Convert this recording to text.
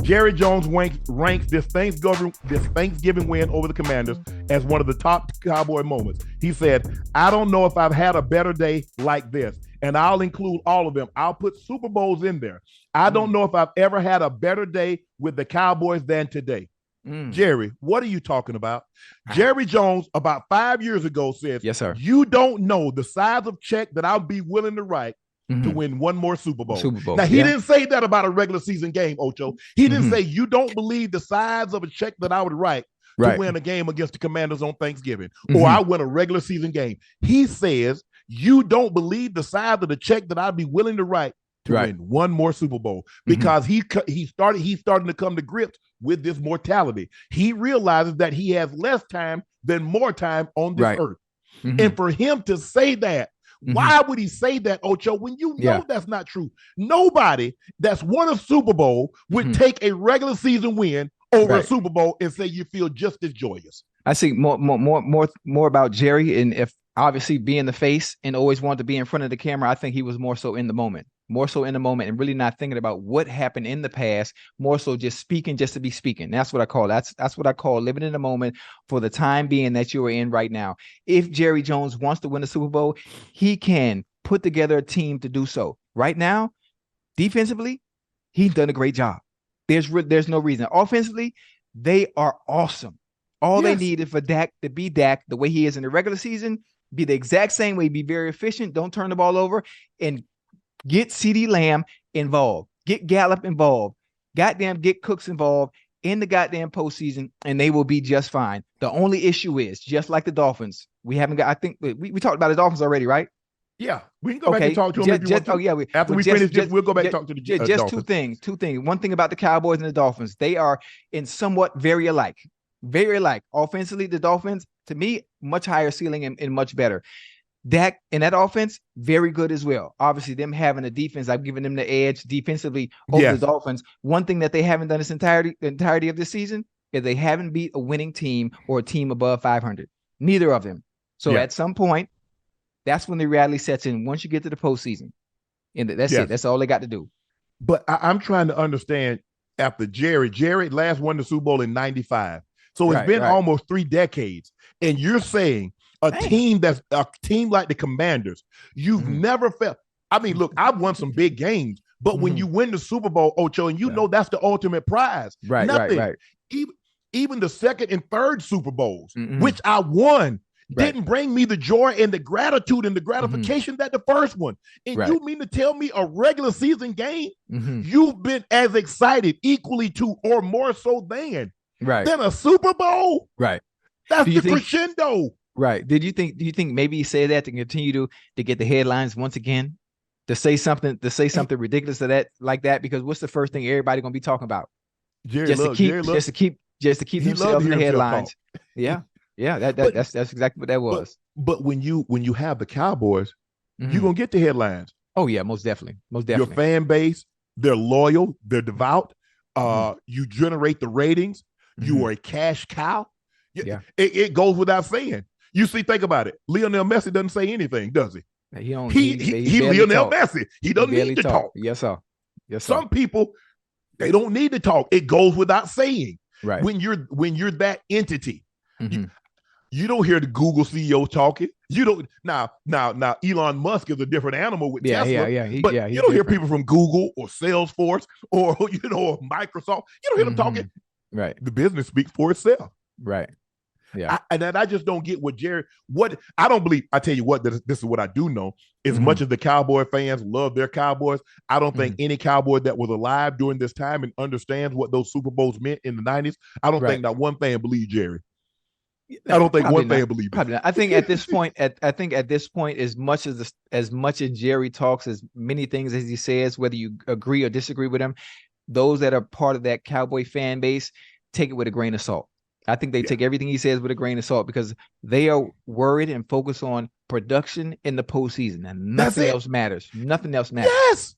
Jerry Jones ranks this Thanksgiving win over the Commanders as one of the top Cowboy moments. He said, I don't know if I've had a better day like this. And I'll include all of them. I'll put Super Bowls in there. I don't know if I've ever had a better day with the Cowboys than today. Jerry, what are you talking about? Jerry Jones, about 5 years ago, said, yes, sir. You don't know the size of check that I'll be willing to write to win one more Super Bowl. Now, he didn't say that about a regular season game, Ocho. He didn't say, you don't believe the size of a check that I would write to win a game against the Commanders on Thanksgiving, or I win a regular season game. He says, you don't believe the size of the check that I'd be willing to write to win one more Super Bowl, because he's starting to come to grips with this mortality. He realizes that he has less time than more time on this earth. And for him to say that, why would he say that, Ocho, when you know that's not true? Nobody that's won a Super Bowl would take a regular season win over a Super Bowl and say you feel just as joyous. I see more about Jerry, and if obviously being the face and always wanted to be in front of the camera, I think he was more so in the moment and really not thinking about what happened in the past, more so just speaking just to be speaking. That's what I call that's what I call living in the moment for the time being that you are in right now. If Jerry Jones wants to win the Super Bowl, he can put together a team to do so. Right now, defensively, he's done a great job. There's no reason. Offensively, they are awesome. All they need is for Dak to be Dak the way he is in the regular season, be the exact same way, be very efficient, don't turn the ball over, and get CeeDee Lamb involved, get Gallup involved, get Cooks involved in the goddamn postseason, and they will be just fine. The only issue is, just like the Dolphins, we haven't got, I think we talked about the Dolphins already, right? Yeah, we can go back and talk to them if you want to. After we finish this, we'll go back and talk to the Just Dolphins. Two things. One thing about the Cowboys and the Dolphins, they are in somewhat very alike. Very alike. Offensively, the Dolphins, to me, much higher ceiling and much better. Dak in that offense, very good as well. Obviously, them having a defense, I've given them the edge defensively over the Dolphins. One thing that they haven't done the entirety of this season is they haven't beat a winning team or a team above 500. Neither of them. So at some point, that's when the reality sets in. Once you get to the postseason, and that's it. That's all they got to do. But I'm trying to understand. After Jerry last won the Super Bowl in '95. So it's been almost 3 decades. And you're saying a team like the Commanders, you've never felt. I mean, look, I've won some big games, but when you win the Super Bowl, Ocho, and you know that's the ultimate prize. Nothing. Even the second and third Super Bowls, which I won, didn't bring me the joy and the gratitude and the gratification that the first one. And you mean to tell me a regular season game, you've been as excited equally to or more so than a Super Bowl? That's the crescendo. Do you think maybe he said that to continue to get the headlines once again? To say something ridiculous to that like that, because what's the first thing everybody gonna be talking about? Just to keep themselves in the headlines. That's exactly what that was. But when you have the Cowboys, you're gonna get the headlines. Oh yeah, most definitely. Your fan base, they're loyal, they're devout. You generate the ratings. You are a cash cow. It goes without saying. You see, think about it. Lionel Messi doesn't say anything, does he? He Lionel Messi. He doesn't need to talk. Yes, sir. Some people, they don't need to talk. It goes without saying. When you're that entity, you don't hear the Google CEO talking. You don't now. Elon Musk is a different animal with Tesla. But you don't hear people from Google or Salesforce or Microsoft. You don't hear them talking. The business speaks for itself. And I just don't get what I don't believe. I tell you what, this is what I do know. As much as the Cowboy fans love their Cowboys, I don't think any Cowboy that was alive during this time and understands what those Super Bowls meant in the 90s, I don't think that one fan believed Jerry. I don't think one fan believed it. I think at this point, as much as Jerry talks, as many things as he says, whether you agree or disagree with him, those that are part of that Cowboy fan base take it with a grain of salt. I think they take everything he says with a grain of salt because they are worried and focused on production in the postseason, and nothing else matters. Nothing else matters. Yes.